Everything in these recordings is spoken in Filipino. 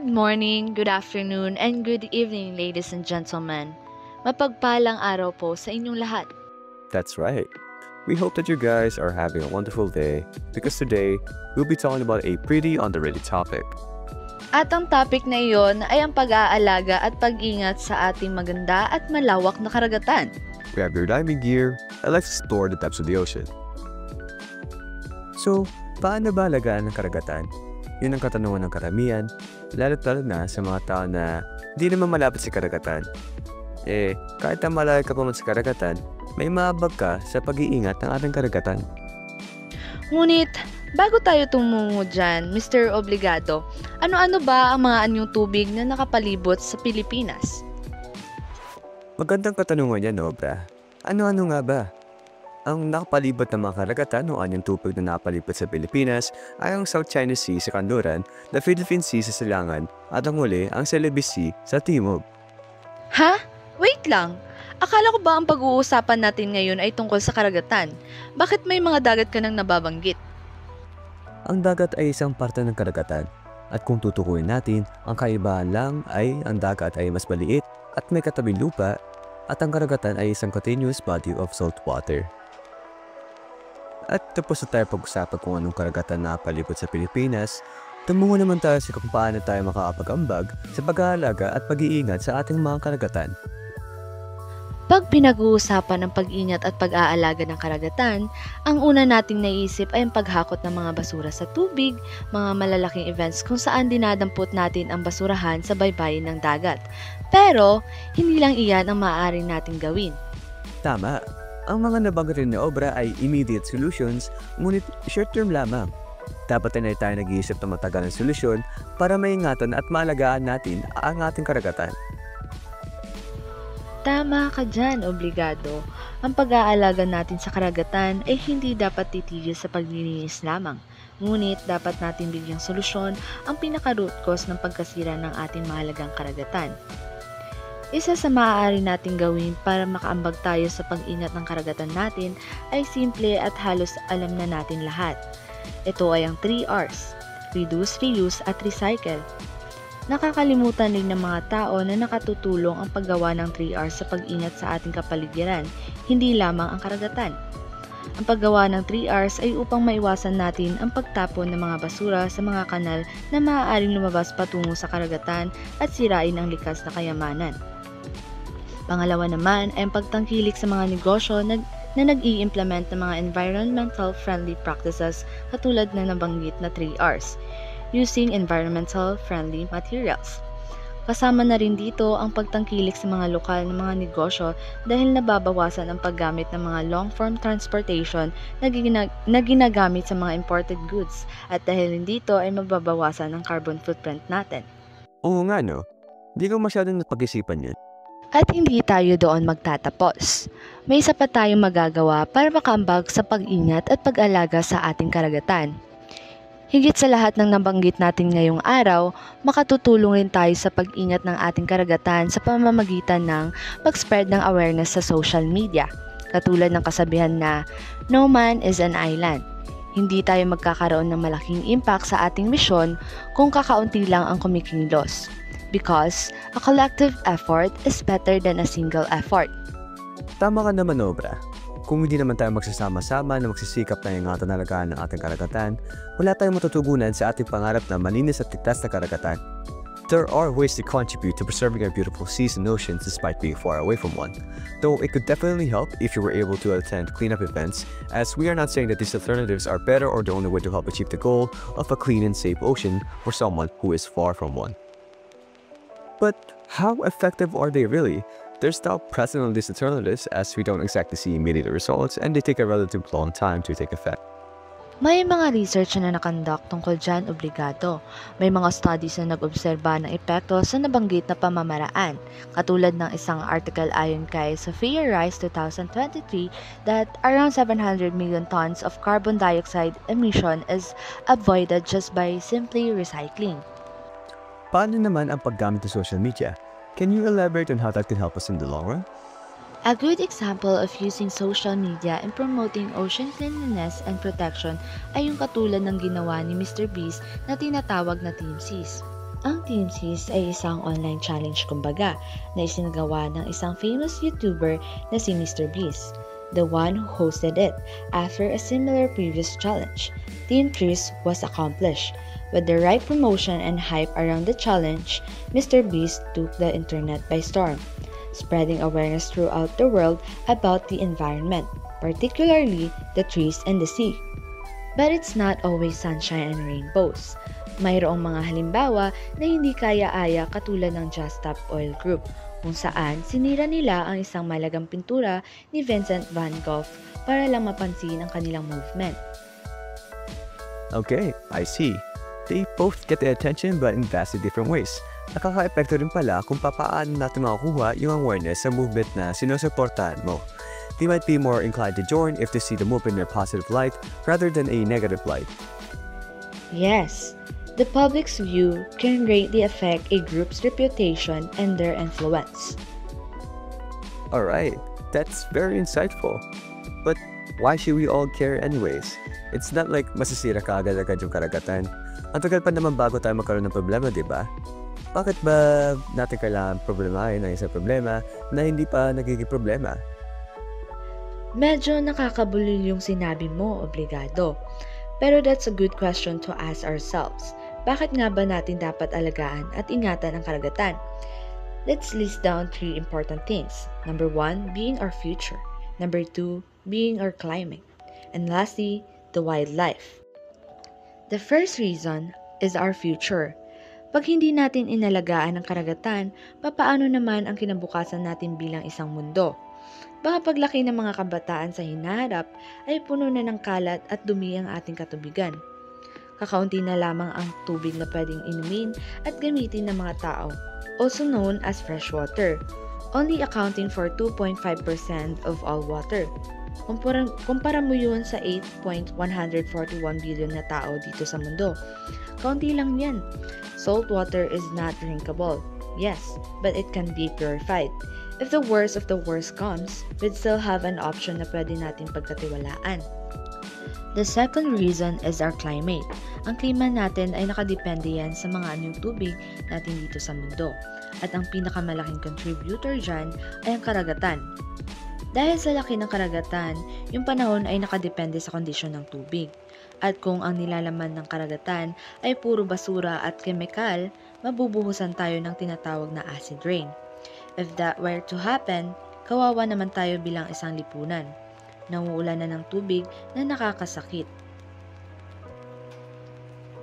Good morning, good afternoon, and good evening, ladies and gentlemen. Mapagpalang araw po sa inyong lahat. That's right. We hope that you guys are having a wonderful day because today we'll be talking about a pretty underrated topic. At ang topic na iyon ay ang pag-aalaga at pag-ingat sa ating maganda at malawak na karagatan. We have your diving gear and let's explore the depths of the ocean. So, paano ba alagaan ng karagatan? Yun ang katanungan ng karamihan, lalo na sa mga tao na di naman malapit sa karagatan. Kahit na malayo ka pa man sa karagatan, may maabag ka sa pag-iingat ng ating karagatan. Ngunit, bago tayo tumungo dyan, Mr. Obligado, ano-ano ba ang mga anyong tubig na nakapalibot sa Pilipinas? Magandang katanungan yan, Obra. Ano-ano nga ba? Ang nakapalibot ng mga karagatan o anyong tubig na nakapalibot sa Pilipinas ay ang South China Sea sa kanluran, the Philippine Sea sa silangan, at ang huli ang Celebes Sea sa timog. Ha? Wait lang! Akala ko ba ang pag-uusapan natin ngayon ay tungkol sa karagatan? Bakit may mga dagat ka nang nababanggit? Ang dagat ay isang parte ng karagatan, at kung tutukuyin natin, ang kaibahan lang ay ang dagat ay mas maliit at may katabing lupa, at ang karagatan ay isang continuous body of salt water. At tapos na tayo pag-usapan kung anong karagatan na palibot sa Pilipinas, tumungo naman tayo sa kung paano tayo makakapag-ambag sa pag-aalaga at pag-iingat sa ating mga karagatan. Pag pinag-uusapan ng pag-ingat at pag-aalaga ng karagatan, ang una nating naisip ay ang paghakot ng mga basura sa tubig, mga malalaking events kung saan dinadampot natin ang basurahan sa baybayin ng dagat. Pero, hindi lang iyan ang maaari nating gawin. Tama. Ang mga nabanggit ni Obra ay immediate solutions, ngunit short-term lamang. Dapat na tayo nag-iisip ng matagal na solusyon para maingatan at maalagaan natin ang ating karagatan. Tama ka dyan, Obligado. Ang pag-aalaga natin sa karagatan ay hindi dapat titigil sa paglilinis lamang. Ngunit dapat natin bigyang solusyon ang pinaka-root cause ng pagkasira ng ating mahalagang karagatan. Isa sa maaari nating gawin para makaambag tayo sa pag-ingat ng karagatan natin ay simple at halos alam na natin lahat. Ito ay ang 3 R's: reduce, reuse at recycle. Nakakalimutan din ng mga tao na nakatutulong ang paggawa ng 3 R's sa pag-ingat sa ating kapaligiran, hindi lamang ang karagatan. Ang paggawa ng 3 R's ay upang maiwasan natin ang pagtapon ng mga basura sa mga kanal na maaaring lumabas patungo sa karagatan at sirain ang likas na kayamanan. Pangalawa naman ay ang pagtangkilik sa mga negosyo na nag-i-implement ng mga environmental friendly practices katulad na nabanggit na 3 R's. Using environmental friendly materials. Kasama na rin dito ang pagtangkilik sa mga lokal na mga negosyo dahil nababawasan ang paggamit ng mga long-form transportation na ginagamit sa mga imported goods at dahil rin dito ay mababawasan ang carbon footprint natin. Oo nga no, di ko masyadong napag-isipan yun. At hindi tayo doon magtatapos. May isa pa tayong magagawa para makaambag sa pag-ingat at pag-alaga sa ating karagatan. Higit sa lahat ng nabanggit natin ngayong araw, makatutulong rin tayo sa pag-ingat ng ating karagatan sa pamamagitan ng pag-spread ng awareness sa social media. Katulad ng kasabihan na, "No man is an island." Hindi tayo magkakaroon ng malaking impact sa ating misyon kung kakaunti lang ang kumikilos. Because a collective effort is better than a single effort. Tama ka naman, Obra. Kung hindi naman tayo magsasama-sama na magsisikap na ingatan na alagaan ng ating karagatan, wala tayong matutugunan sa ating pangarap na malinis at ligtas na karagatan. There are ways to contribute to preserving our beautiful seas and oceans despite being far away from one. Though it could definitely help if you were able to attend cleanup events, as we are not saying that these alternatives are better or the only way to help achieve the goal of a clean and safe ocean for someone who is far from one. But how effective are they really? There's doubt present on these alternatives as we don't exactly see immediate results and they take a relatively long time to take effect. May mga research na nakandak tungkol dyan, Obligado. May mga studies na nag-obserba ng epekto sa nabanggit na pamamaraan. Katulad ng isang article ayon kay Sophia Rice 2023 that around 700 million tons of carbon dioxide emission is avoided just by simply recycling. Paano naman ang paggamit ng social media? Can you elaborate on how that can help us in the long run? A good example of using social media in promoting ocean cleanliness and protection ay yung katulad ng ginawa ni Mr. Beast na tinatawag na Team Seas. Ang Teamspeak ay isang online challenge kumbaga na isinagawa ng isang famous YouTuber na si Mr. Beast, the one who hosted it. After a similar previous challenge, Team Chris was accomplished. With the right promotion and hype around the challenge, Mr. Beast took the internet by storm, spreading awareness throughout the world about the environment, particularly the trees and the sea. But it's not always sunshine and rainbows. Mayroong mga halimbawa na hindi kaya-aya katulad ng Just Stop Oil Group, kung saan sinira nila ang isang malagang pintura ni Vincent van Gogh para lang mapansin ang kanilang movement. Okay, I see. They both get the attention but in vastly different ways. Nakaka-epekto rin pala kung papaano natin makukuha yung awareness sa movement na sinusuportahan mo. They might be more inclined to join if they see the movement in a positive light rather than a negative light. Yes, the public's view can greatly affect a group's reputation and their influence. Alright, that's very insightful. But why should we all care anyways? It's not like masisira ka agad-agad yung karagatan. Ang tagal pa naman bago tayo magkaroon ng problema, di ba? Bakit ba natin kailangan problemahin ang isang problema na hindi pa nagiging problema? Medyo nakakabulol yung sinabi mo, obligado. Pero that's a good question to ask ourselves. Bakit nga ba natin dapat alagaan at ingatan ang karagatan? Let's list down 3 important things. Number 1, being our future. Number 2, being our climate. And lastly, the wildlife. The first reason is our future. Pag hindi natin inalagaan ang karagatan, papaano naman ang kinabukasan natin bilang isang mundo? Baka paglaki ng mga kabataan sa hinaharap ay puno na ng kalat at dumi ang ating katubigan. Kakaunti na lamang ang tubig na pwedeng inumin at gamitin ng mga tao, also known as fresh water, only accounting for 2.5% of all water. Kumpara mo yun sa 8.141 billion na tao dito sa mundo. Kaunti lang yan. Salt water is not drinkable, yes, but it can be purified. If the worst of the worst comes, we'd still have an option na pwede nating pagkatiwalaan. The second reason is our climate. Ang klima natin ay nakadepende yan sa mga anyong tubig natin dito sa mundo. At ang pinakamalaking contributor dyan ay ang karagatan. Dahil sa laki ng karagatan, yung panahon ay nakadepende sa kondisyon ng tubig. At kung ang nilalaman ng karagatan ay puro basura at kemikal, mabubuhusan tayo ng tinatawag na acid rain. If that were to happen, kawawa naman tayo bilang isang lipunan. Nauulan na ng tubig na nakakasakit.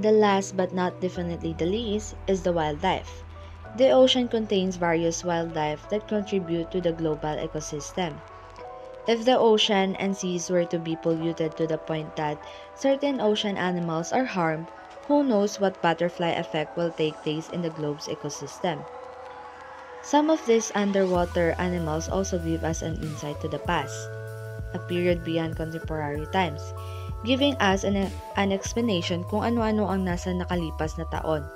The last but not definitely the least is the wildlife. The ocean contains various wildlife that contribute to the global ecosystem. If the ocean and seas were to be polluted to the point that certain ocean animals are harmed, who knows what butterfly effect will take place in the globe's ecosystem. Some of these underwater animals also give us an insight to the past, a period beyond contemporary times, giving us an explanation kung ano-ano ang nasa nakalipas na taon.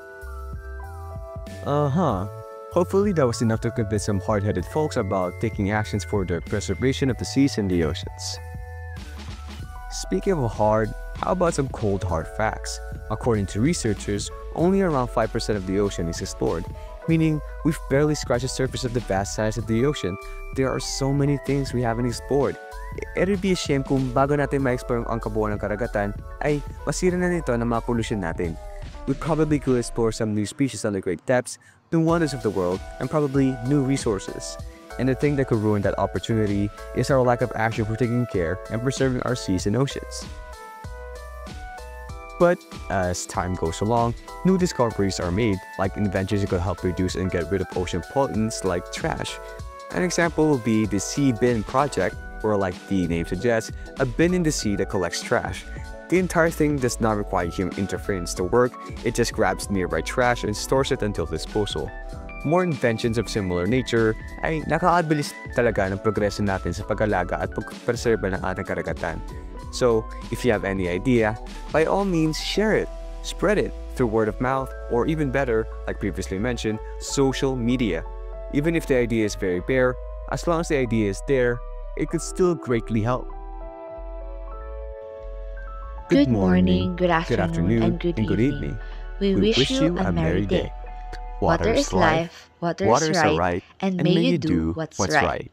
Hopefully that was enough to convince some hard-headed folks about taking actions for the preservation of the seas and the oceans. Speaking of hard, how about some cold hard facts? According to researchers, only around 5% of the ocean is explored, meaning we've barely scratched the surface of the vast size of the ocean. There are so many things we haven't explored. It'd be a shame kung bago natin ma-explore ang kabuuan ng karagatan, ay masira na nito ng mga pollution natin. We probably could explore some new species on the great depths, new wonders of the world, and probably new resources. And the thing that could ruin that opportunity is our lack of action for taking care and preserving our seas and oceans. But as time goes along, new discoveries are made, like inventions that could help reduce and get rid of ocean pollutants like trash. An example will be the Sea Bin Project, or like the name suggests, a bin in the sea that collects trash. The entire thing does not require human interference to work, it just grabs nearby trash and stores it until disposal. More inventions of similar nature ay nakakabilis talaga ng progreso natin sa pag-alaga at pagpreserba ng ating karagatan. So, if you have any idea, by all means share it, spread it through word of mouth, or even better, like previously mentioned, social media. Even if the idea is very bare, as long as the idea is there, it could still greatly help. Good morning, good afternoon, and good evening. We wish you a merry day. Water is life, water is Water is a right, right, and and may may you you do do what's what's right. right.